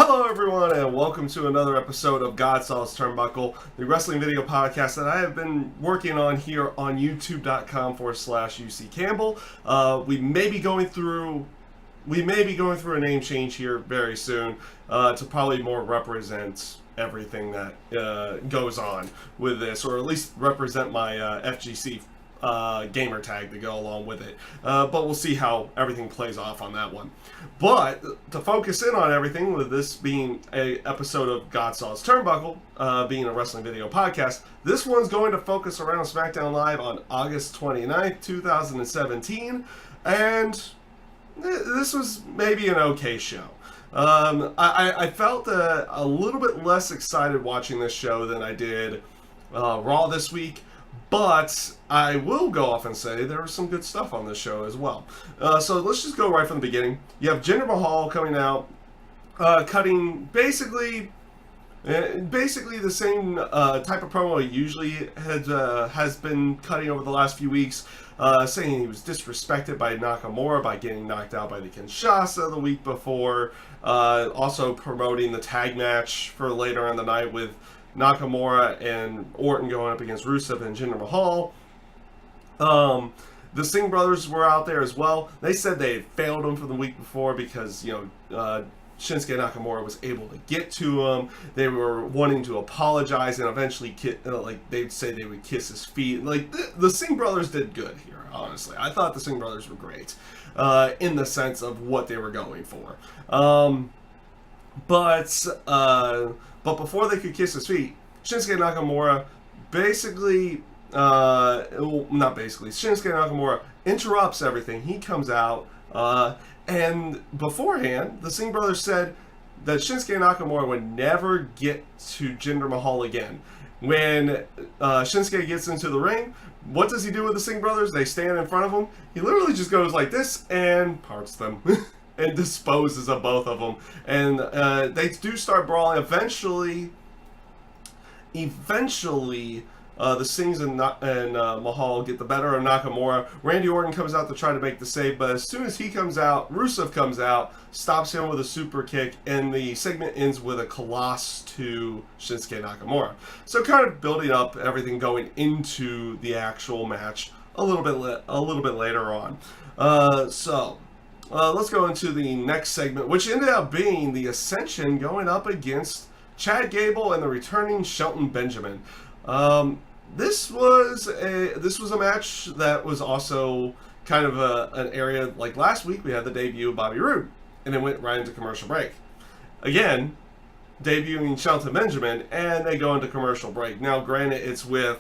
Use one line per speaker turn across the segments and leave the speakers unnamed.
Hello everyone and welcome to another episode of GodSaw's Turnbuckle, the wrestling video podcast that I have been working on here on youtube.com/UC Campbell. We may be going through a name change here very soon to probably more represent everything that goes on with this, or at least represent my FGC gamer tag to go along with it. But we'll see how everything plays off on that one. But to focus in on everything, with this being a episode of GodSaw's Turnbuckle, being a wrestling video podcast, this one's going to focus around Smackdown Live on August 29th, 2017, and this was maybe an okay show. I felt a little bit less excited watching this show than I did Raw this week. But I will go off and say there was some good stuff on this show as well. So let's just go right from the beginning. You have Jinder Mahal coming out, cutting basically the same type of promo he usually has been cutting over the last few weeks, saying he was disrespected by Nakamura by getting knocked out by the Kinshasa the week before. Also promoting the tag match for later in the night with Nakamura and Orton going up against Rusev and Jinder Mahal. The Singh brothers were out there as well. They said they had failed him from the week before because, Shinsuke Nakamura was able to get to him. They were wanting to apologize and eventually, they'd say they would kiss his feet. The Singh brothers did good here, honestly. I thought the Singh brothers were great in the sense of what they were going for. But before they could kiss his feet, Shinsuke Nakamura Shinsuke Nakamura interrupts everything. He comes out, and beforehand, the Singh brothers said that Shinsuke Nakamura would never get to Jinder Mahal again. When Shinsuke gets into the ring, what does he do with the Singh brothers? They stand in front of him. He literally just goes like this and parts them. And disposes of both of them, and they do start brawling. Eventually, the Singhs and Mahal get the better of Nakamura. Randy Orton comes out to try to make the save, but as soon as he comes out, Rusev comes out, stops him with a super kick, and the segment ends with a Colossus to Shinsuke Nakamura. So kind of building up everything going into the actual match a little bit later on. Let's go into the next segment, which ended up being the Ascension going up against Chad Gable and the returning Shelton Benjamin. This was a match that was also kind of an area like last week. We had the debut of Bobby Roode, and it went right into commercial break. Again, debuting Shelton Benjamin, and they go into commercial break. Now, granted, it's with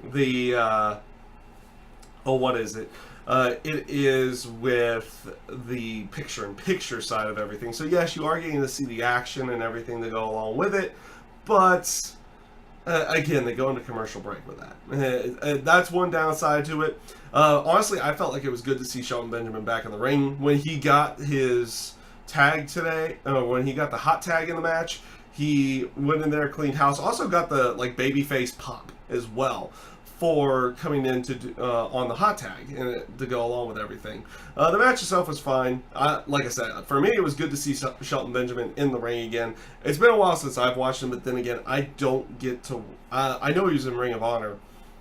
the what is it? It is with the picture-in-picture side of everything. So yes, you are getting to see the action and everything to go along with it, but again, they go into commercial break with that. That's one downside to it. Honestly, I felt like it was good to see Shelton Benjamin back in the ring. When he got his tag today, when he got the hot tag in the match, he went in there, cleaned house. Also got the babyface pop as well for coming in to on the hot tag and to go along with everything. The match itself was fine. Like I said, for me, it was good to see Shelton Benjamin in the ring again. It's been a while since I've watched him, but then again, I don't get to. I know he was in Ring of Honor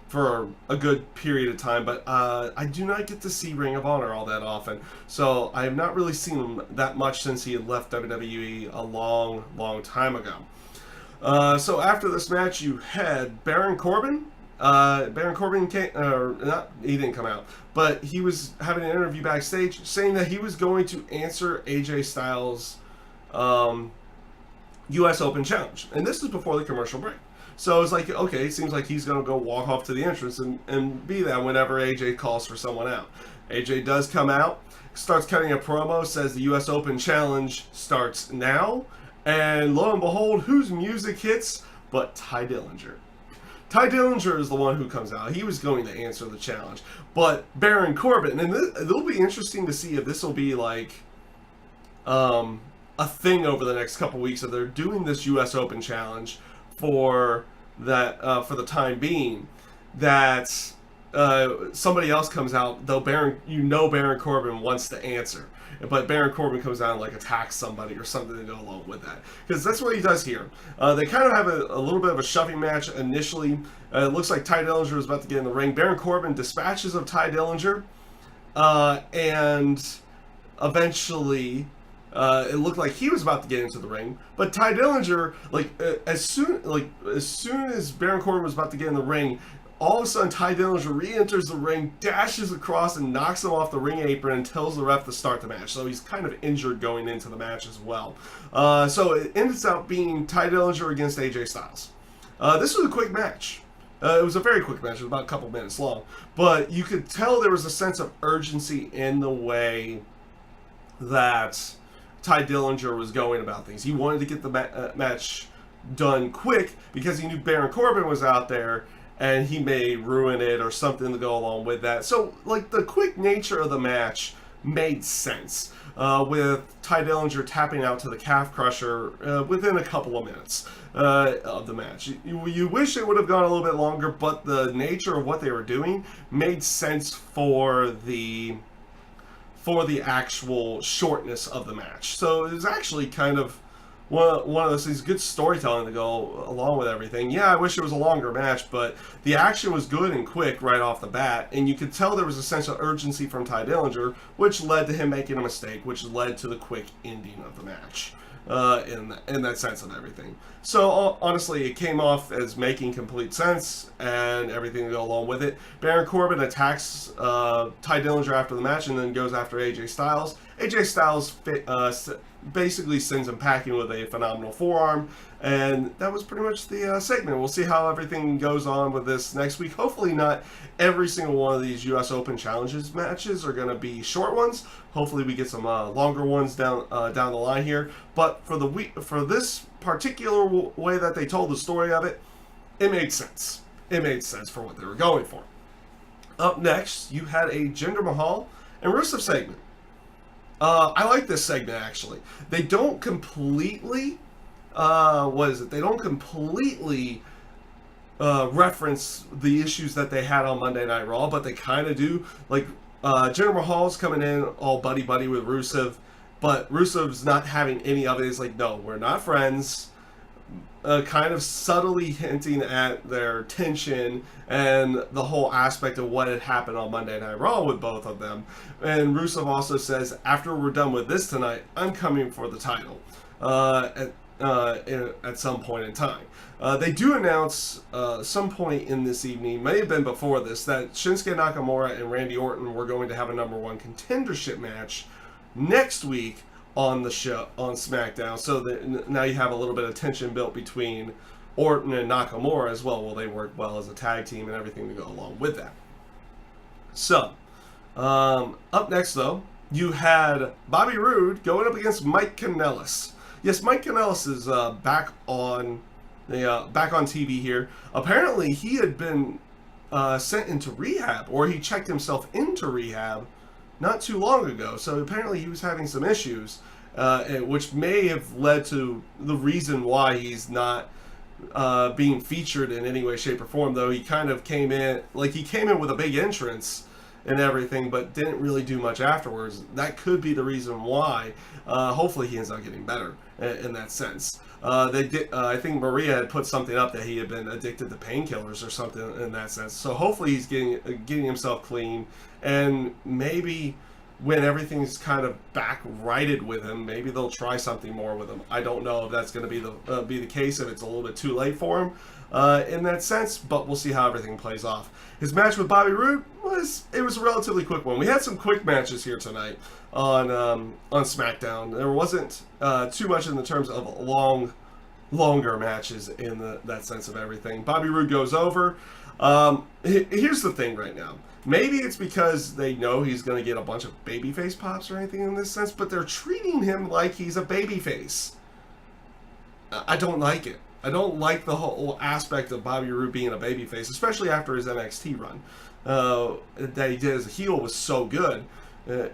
for a good period of time, but I do not get to see Ring of Honor all that often. So I have not really seen him that much since he had left WWE a long, long time ago. So after this match, you had Baron Corbin. Baron Corbin he didn't come out, but he was having an interview backstage saying that he was going to answer AJ Styles' US Open Challenge. And this is before the commercial break. So it's like, okay, it seems like he's going to go walk off to the entrance and be that whenever AJ calls for someone out. AJ does come out, starts cutting a promo, says the US Open Challenge starts now, and lo and behold, whose music hits but Ty Dillinger. Ty Dillinger is the one who comes out. He was going to answer the challenge. But Baron Corbin, and it'll be interesting to see if this will be like a thing over the next couple weeks, if they're doing this US Open Challenge for the time being, that somebody else comes out, though Baron Corbin wants to answer. but Baron Corbin comes down and like attacks somebody or something to go along with that, because that's what he does here. They kind of have a little bit of a shoving match initially. It looks like Ty Dillinger is about to get in the ring. Baron Corbin dispatches of Ty Dillinger, and eventually it looked like he was about to get into the ring, but Ty Dillinger, as soon as Baron Corbin was about to get in the ring, all of a sudden Ty Dillinger re-enters the ring, dashes across and knocks him off the ring apron and tells the ref to start the match. So he's kind of injured going into the match as well. So it ends up being Ty Dillinger against AJ Styles. This was a quick match. It was a very quick match. It was about a couple minutes long. But you could tell there was a sense of urgency in the way that Ty Dillinger was going about things. He wanted to get the match done quick because he knew Baron Corbin was out there and he may ruin it or something to go along with that. So, like, the quick nature of the match made sense, with Ty Dillinger tapping out to the calf crusher within a couple of minutes of the match. You wish it would have gone a little bit longer, but the nature of what they were doing made sense for the actual shortness of the match. So it was actually kind of one of those things, good storytelling to go along with everything. Yeah, I wish it was a longer match, but the action was good and quick right off the bat, and you could tell there was a sense of urgency from Ty Dillinger, which led to him making a mistake, which led to the quick ending of the match. In that sense of everything. So honestly, it came off as making complete sense and everything to go along with it. Baron Corbin attacks Ty Dillinger after the match and then goes after AJ Styles. AJ Styles basically sends him packing with a phenomenal forearm, and that was pretty much the segment. We'll see how everything goes on with this next week. Hopefully not every single one of these US Open Challenges matches are going to be short ones. Hopefully we get some longer ones down the line here. But for this particular way that they told the story of it, it made sense. It made sense for what they were going for. Up next, you had a Jinder Mahal and Rusev segment. I like this segment, actually. They don't completely, They don't completely reference the issues that they had on Monday Night Raw, but they kind of do. Like, Jinder Mahal's coming in all buddy-buddy with Rusev, but Rusev's not having any of it. He's like, no, we're not friends. Kind of subtly hinting at their tension and the whole aspect of what had happened on Monday Night Raw with both of them. And Rusev also says, after we're done with this tonight, I'm coming for the title at some point in time. They do announce some point in this evening, may have been before this, that Shinsuke Nakamura and Randy Orton were going to have a #1 contendership match next week on the show, on Smackdown. So that now you have a little bit of tension built between Orton and Nakamura as well. Well, they work well as a tag team and everything to go along with that. So, up next though, you had Bobby Roode going up against Mike Kanellis. Yes, Mike Kanellis is back on TV here. Apparently, he had been sent into rehab, or he checked himself into rehab not too long ago. So apparently he was having some issues, which may have led to the reason why he's not being featured in any way, shape, or form. Though he kind of came in with a big entrance and everything, but didn't really do much afterwards. That could be the reason why. Hopefully he ends up getting better in that sense. I think Maria had put something up that he had been addicted to painkillers or something in that sense. So hopefully he's getting himself clean, and maybe when everything's kind of back righted with him, maybe they'll try something more with him. I don't know if that's going to be the case, if it's a little bit too late for him in that sense, but we'll see how everything plays off. His match with Bobby Roode was a relatively quick one. We had some quick matches here tonight on SmackDown. There wasn't too much in the terms of longer matches in that sense of everything. Bobby Roode goes over. Here's the thing right now. Maybe it's because they know he's going to get a bunch of babyface pops or anything in this sense, but they're treating him like he's a babyface. I don't like it. I don't like the whole aspect of Bobby Roode being a babyface, especially after his NXT run. That he did as a heel was so good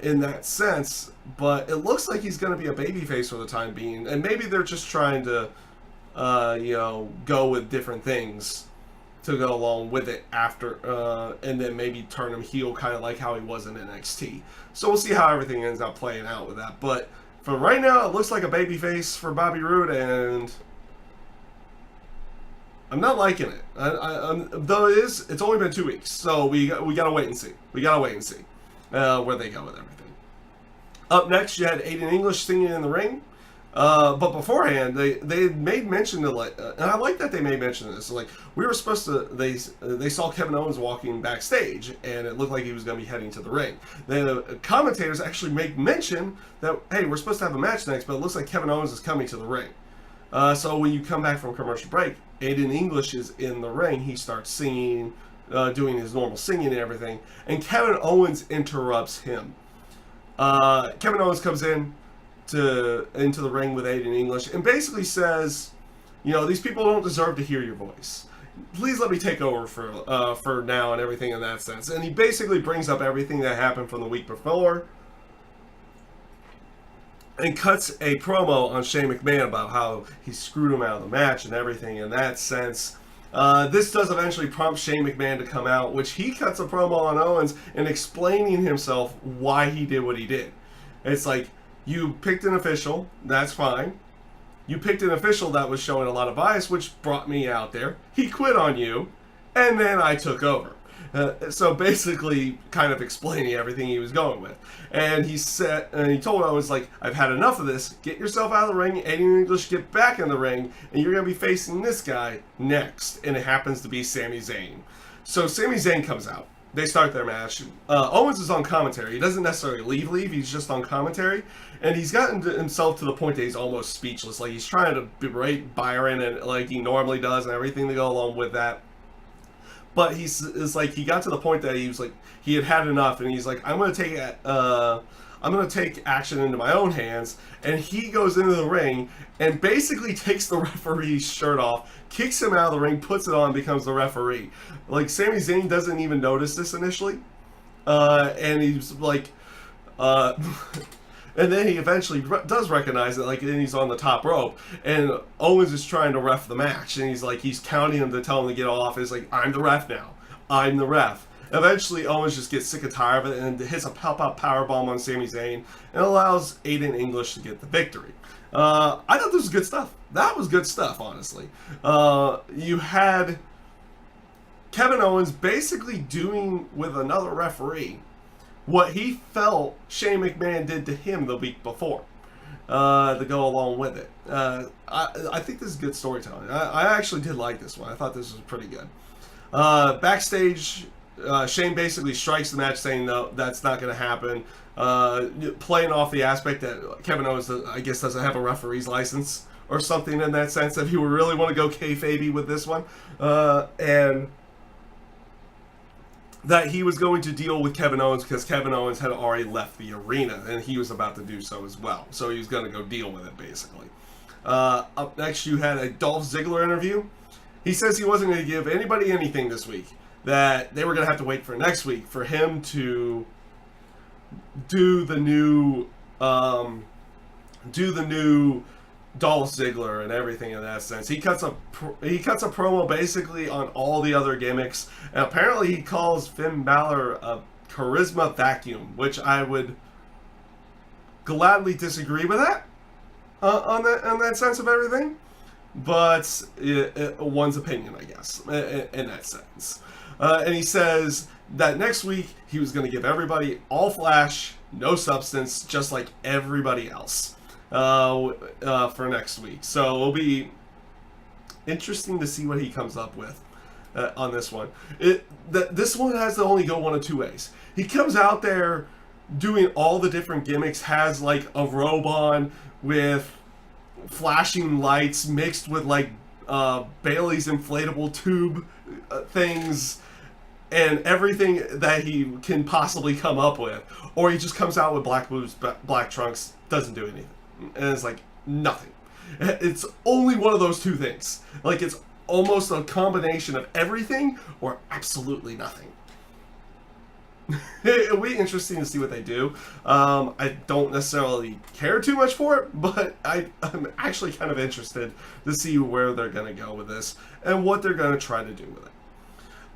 in that sense, but it looks like he's going to be a babyface for the time being, and maybe they're just trying to go with different things to go along with it after, and then maybe turn him heel, kind of like how he was in NXT. So we'll see how everything ends up playing out with that. But for right now, it looks like a babyface for Bobby Roode, and I'm not liking it. Though it's only been 2 weeks, so we gotta wait and see. We gotta wait and see where they go with everything. Up next, you had Aiden English singing in the ring. But beforehand, they made mention to, like, and I like that they made mention of this. So, like, we were supposed to, they saw Kevin Owens walking backstage, and it looked like he was going to be heading to the ring. The commentators actually make mention that, hey, we're supposed to have a match next, but it looks like Kevin Owens is coming to the ring. So when you come back from commercial break, Aiden English is in the ring. He starts singing, doing his normal singing and everything, and Kevin Owens interrupts him. Kevin Owens comes into the ring with Aiden English and basically says, you know, these people don't deserve to hear your voice. Please let me take over for now and everything in that sense. And he basically brings up everything that happened from the week before and cuts a promo on Shane McMahon about how he screwed him out of the match and everything in that sense. This does eventually prompt Shane McMahon to come out, which he cuts a promo on Owens and explaining himself why he did what he did. It's like, you picked an official, that's fine. You picked an official that was showing a lot of bias, which brought me out there. He quit on you, and then I took over. So basically, kind of explaining everything he was going with. And he told Owens, like, I've had enough of this. Get yourself out of the ring. Aiden English, get back in the ring, and you're going to be facing this guy next. And it happens to be Sami Zayn. So Sami Zayn comes out. They start their match. Owens is on commentary. He doesn't necessarily leave. He's just on commentary. And he's gotten himself to the point that he's almost speechless. Like, he's trying to berate Byron and like he normally does and everything to go along with that. But it's like he got to the point that he was like, he had enough, and he's like, I'm gonna take action into my own hands. And he goes into the ring and basically takes the referee's shirt off, kicks him out of the ring, puts it on, and becomes the referee. Like, Sami Zayn doesn't even notice this initially, and he's like, and then he eventually does recognize it, like, and he's on the top rope, and Owens is trying to ref the match, and he's counting him to tell him to get off. It's like, I'm the ref now. I'm the ref. Eventually, Owens just gets sick and tired of it and hits a pop-up powerbomb on Sami Zayn and allows Aiden English to get the victory. I thought this was good stuff. That was good stuff, honestly. You had Kevin Owens basically doing with another referee what he felt Shane McMahon did to him the week before, to go along with it. I think this is good storytelling. I actually did like this one. I thought this was pretty good. Backstage, Shane basically strikes the match, saying no, that's not going to happen. Playing off the aspect that Kevin Owens, I guess, doesn't have a referee's license or something in that sense, if you really want to go kayfabe with this one. And that he was going to deal with Kevin Owens because Kevin Owens had already left the arena and he was about to do so as well. So he was going to go deal with it, basically. Up next, you had a Dolph Ziggler interview. He says he wasn't going to give anybody anything this week, that they were going to have to wait for next week for him to do the new Dolph Ziggler and everything in that sense. He cuts a promo basically on all the other gimmicks, and apparently he calls Finn Balor a charisma vacuum, which I would gladly disagree with that on that sense of everything. But one's opinion, I guess, in that sense. And he says that next week he was going to give everybody all flash, no substance, just like everybody else. For next week. So it'll be interesting to see what he comes up with on this one. This one has to only go one of two ways. He comes out there doing all the different gimmicks, has like a robe on with flashing lights mixed with like Bailey's inflatable tube things and everything that he can possibly come up with. Or he just comes out with black boots, black trunks, doesn't do anything. And it's like nothing. It's only one of those two things. Like, it's almost a combination of everything or absolutely nothing. It'll be interesting to see what they do. I don't necessarily care too much for it, but I'm actually kind of interested to see where they're going to go with this and what they're going to try to do with it.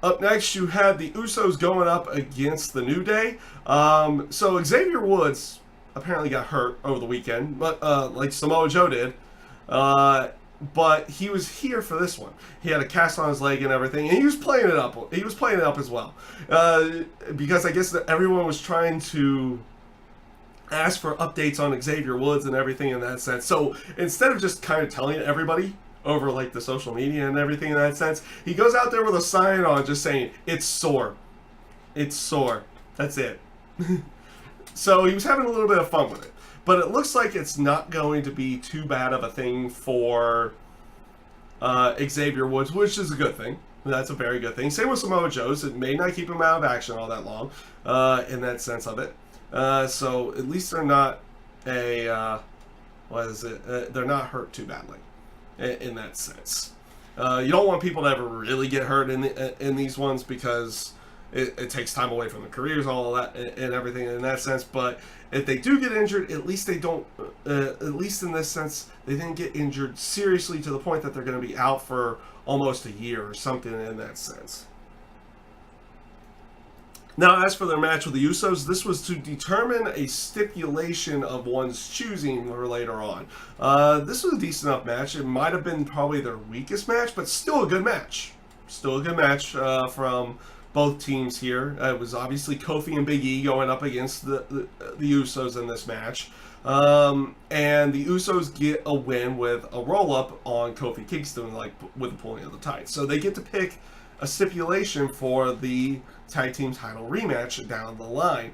Up next, you had the Usos going up against the New Day. So Xavier Woods apparently got hurt over the weekend, but like Samoa Joe did. But he was here for this one. He had a cast on his leg and everything, and he was playing it up. He was playing it up as well, because I guess that everyone was trying to ask for updates on Xavier Woods and everything in that sense. So instead of just kind of telling everybody over like the social media and everything in that sense, he goes out there with a sign on just saying, "It's sore. It's sore." That's it. So he was having a little bit of fun with it. But it looks like it's not going to be too bad of a thing for Xavier Woods, which is a good thing. That's a very good thing. Same with Samoa Joe's. It may not keep him out of action all that long in that sense of it. So at least they're not they're not hurt too badly in that sense. You don't want people to ever really get hurt in these ones because it takes time away from their careers, all of that, and everything in that sense. But if they do get injured, at least they don't, at least in this sense, they didn't get injured seriously to the point that they're going to be out for almost a year or something in that sense. Now, as for their match with the Usos, this was to determine a stipulation of one's choosing for later on. This was a decent enough match. It might have been probably their weakest match, but still a good match. Still a good match from both teams here. It was obviously Kofi and Big E going up against the Usos in this match. And the Usos get a win with a roll-up on Kofi Kingston, like with the pulling of the tights. So they get to pick a stipulation for the tag team title rematch down the line.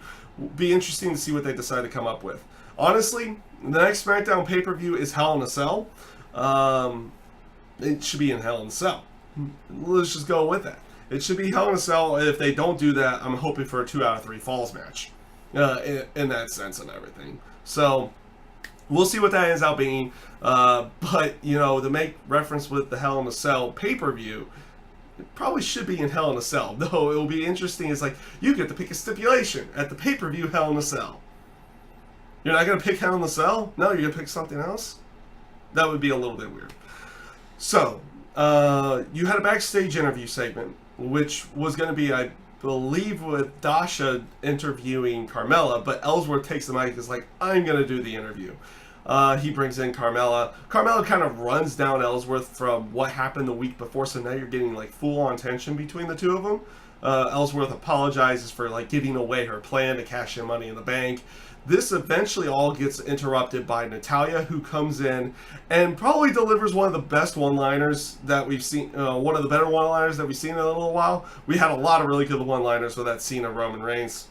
Be interesting to see what they decide to come up with. Honestly, the next SmackDown pay-per-view is Hell in a Cell. It should be in Hell in a Cell. Let's just go with that. It should be Hell in a Cell. If they don't do that, I'm hoping for a 2 out of 3 falls match in that sense and everything. So we'll see what that ends up being. But, you know, to make reference with the Hell in a Cell pay-per-view, it probably should be in Hell in a Cell. Though it will be interesting. It's like, you get to pick a stipulation at the pay-per-view Hell in a Cell. You're not going to pick Hell in a Cell? No, you're going to pick something else? That would be a little bit weird. So, you had a backstage interview segment, which was going to be, I believe, with Dasha interviewing Carmella, but Ellsworth takes the mic and is like, I'm going to do the interview. He brings in Carmella. Carmella kind of runs down Ellsworth from what happened the week before, so now you're getting like full-on tension between the two of them. Ellsworth apologizes for like giving away her plan to cash in Money in the Bank. This eventually all gets interrupted by Natalya, who comes in and probably delivers one of the best one-liners that we've seen, one of the better one-liners that we've seen in a little while. We had a lot of really good one-liners with that scene of Roman Reigns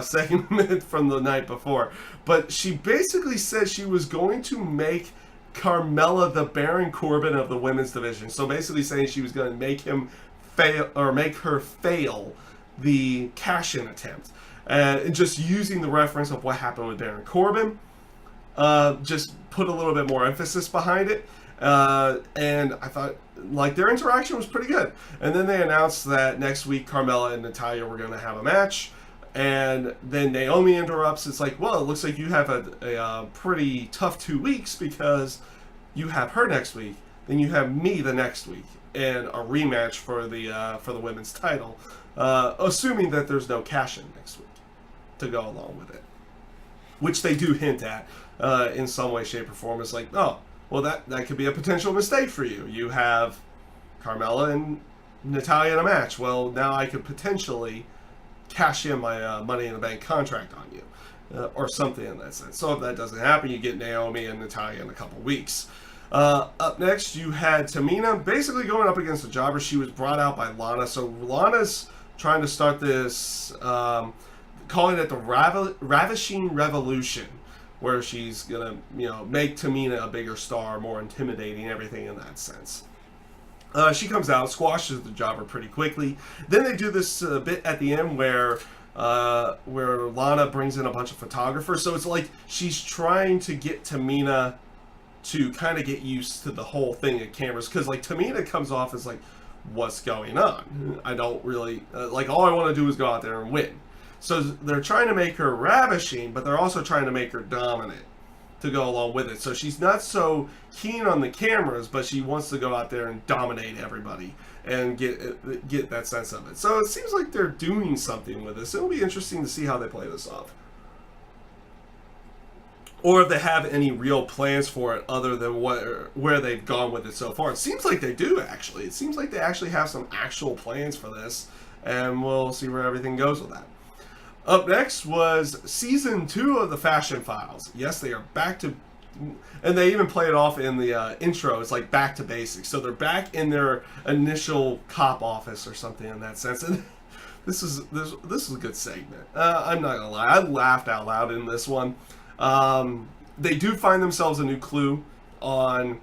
segment from the night before. But she basically said she was going to make Carmella the Baron Corbin of the women's division. So basically saying she was going to make him fail, or make her fail the cash-in attempt. And just using the reference of what happened with Baron Corbin, just put a little bit more emphasis behind it. And I thought, like, their interaction was pretty good. And then they announced that next week Carmella and Natalya were going to have a match. And then Naomi interrupts. It's like, well, it looks like you have a pretty tough 2 weeks because you have her next week, then you have me the next week, and a rematch for the women's title, assuming that there's no cash-in next week to go along with it, which they do hint at in some way, shape, or form. It's like, oh, well, that could be a potential mistake for you. You have Carmella and Natalya in a match. Well, now I could potentially cash in my Money in the Bank contract on you, or something in that sense. So if that doesn't happen, you get Naomi and Natalya in a couple weeks. Up next, you had Tamina basically going up against a jobber. She was brought out by Lana. So Lana's trying to start this, calling it the Ravishing Revolution, where she's gonna, make Tamina a bigger star, more intimidating, everything in that sense. She comes out, squashes the jobber pretty quickly. Then they do this bit at the end where Lana brings in a bunch of photographers. So it's like she's trying to get Tamina to kind of get used to the whole thing of cameras, because like Tamina comes off as like, what's going on? I don't really all I want to do is go out there and win. So they're trying to make her ravishing, but they're also trying to make her dominant to go along with it. So she's not so keen on the cameras, but she wants to go out there and dominate everybody and get that sense of it. So it seems like they're doing something with this. It'll be interesting to see how they play this off. Or if they have any real plans for it other than where they've gone with it so far. It seems like they do, actually. It seems like they actually have some actual plans for this, and we'll see where everything goes with that. Up next was Season 2 of the Fashion Files. Yes, they are back to... And they even play it off in the intro. It's like back to basics. So they're back in their initial cop office or something in that sense. And this is a good segment. I'm not going to lie. I laughed out loud in this one. They do find themselves a new clue on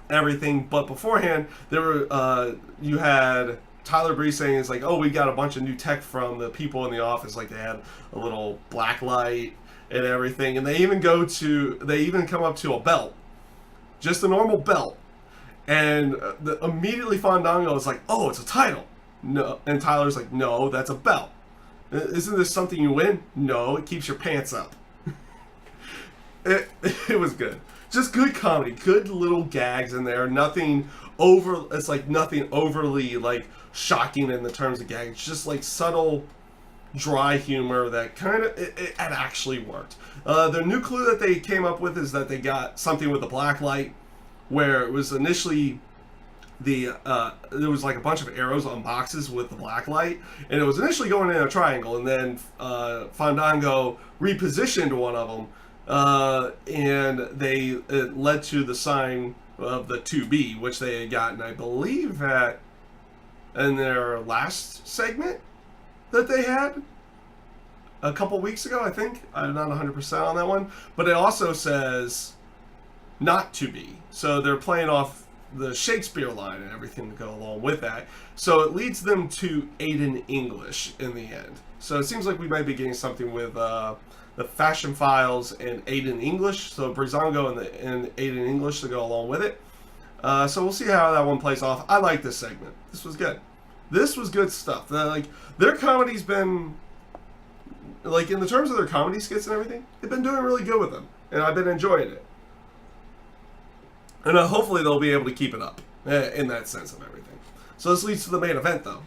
everything, but beforehand, there were you had Tyler Breeze saying it's like, oh, we got a bunch of new tech from the people in the office, like they had a little black light and everything, and they even come up to a belt, just a normal belt, and immediately Fandango is like, oh, it's a title. No, and Tyler's like, no, that's a belt. Isn't this something you win? No, it keeps your pants up. It was good. Just good comedy, good little gags in there. Nothing overly like shocking in the terms of gags. Just like subtle, dry humor that kind of it actually worked. The new clue that they came up with is that they got something with the black light, where it was initially there was like a bunch of arrows on boxes with the black light, and it was initially going in a triangle, and then Fandango repositioned one of them. And it led to the sign of the 2B, which they had gotten, I believe, in their last segment that they had a couple weeks ago, I think. I'm not 100% on that one. But it also says not to be. So they're playing off the Shakespeare line and everything to go along with that. So it leads them to Aiden English in the end. So it seems like we might be getting something with the Fashion Files and Aiden English. So Breezango and Aiden English to go along with it. So we'll see how that one plays off. I like this segment. This was good. This was good stuff. Their comedy's been, like, in the terms of their comedy skits and everything, they've been doing really good with them. And I've been enjoying it. And hopefully they'll be able to keep it up in that sense of everything. So this leads to the main event, though,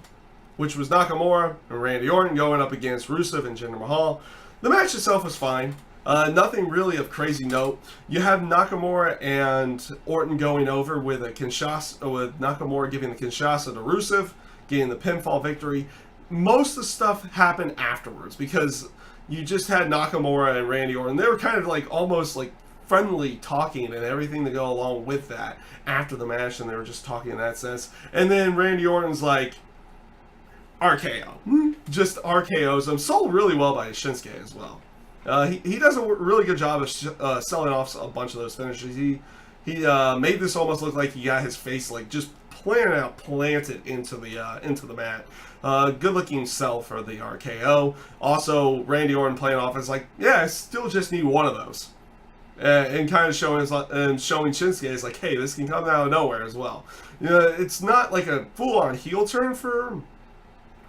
which was Nakamura and Randy Orton going up against Rusev and Jinder Mahal. The match itself was fine. Nothing really of crazy note. You have Nakamura and Orton going over with a Kinshasa, with Nakamura giving the Kinshasa to Rusev, getting the pinfall victory. Most of the stuff happened afterwards because you just had Nakamura and Randy Orton. They were kind of like almost like friendly talking and everything to go along with that after the match, and they were just talking in that sense. And then Randy Orton's like, RKO. Just RKOs him. Sold really well by Shinsuke as well. He does a really good job of selling off a bunch of those finishes. He made this almost look like he got his face like just planted into the mat. Good looking sell for the RKO. Also, Randy Orton playing off as like, yeah, I still just need one of those. And kind of showing Shinsuke is like, hey, this can come out of nowhere as well. You know, it's not like a full-on heel turn for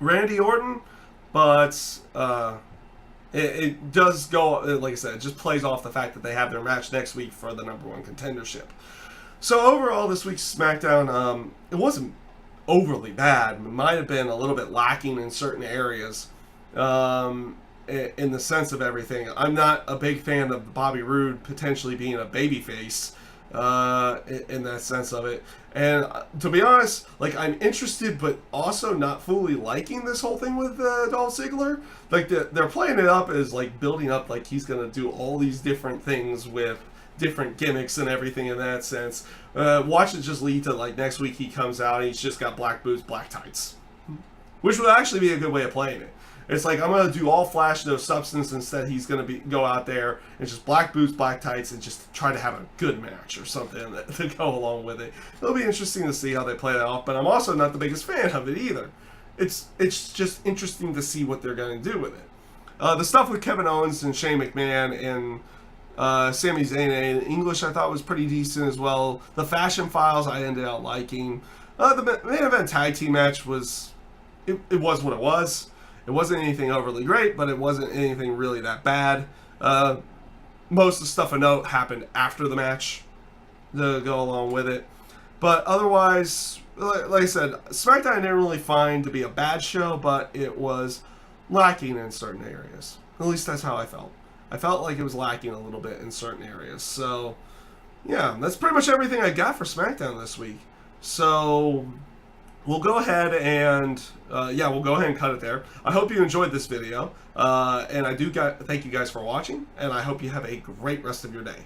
Randy Orton, but it does go, like I said, it just plays off the fact that they have their match next week for the #1 contendership. So overall, this week's SmackDown, it wasn't overly bad. It might have been a little bit lacking in certain areas, in the sense of everything. I'm not a big fan of Bobby Roode potentially being a babyface, in that sense of it. And to be honest, like, I'm interested, but also not fully liking this whole thing with Dolph Ziggler. Like, they're playing it up as, like, building up like he's going to do all these different things with different gimmicks and everything in that sense. Watch it just lead to, like, next week he comes out and he's just got black boots, black tights. Which would actually be a good way of playing it. It's like, I'm going to do all flash, no substance. Instead, he's going to go out there and just black boots, black tights, and just try to have a good match or something to go along with it. It'll be interesting to see how they play that off, but I'm also not the biggest fan of it either. It's just interesting to see what they're going to do with it. The stuff with Kevin Owens and Shane McMahon and Sami Zayn and English I thought was pretty decent as well. The Fashion Files I ended up liking. The main event tag team match was, it was what it was. It wasn't anything overly great, but it wasn't anything really that bad. most of the stuff of note happened after the match to go along with it. But otherwise, like I said, SmackDown I didn't really find to be a bad show, but it was lacking in certain areas. At least that's how I felt. I felt like it was lacking a little bit in certain areas. So, yeah, that's pretty much everything I got for SmackDown this week. So, we'll go ahead and, we'll go ahead and cut it there. I hope you enjoyed this video. And I do thank you guys for watching, and I hope you have a great rest of your day.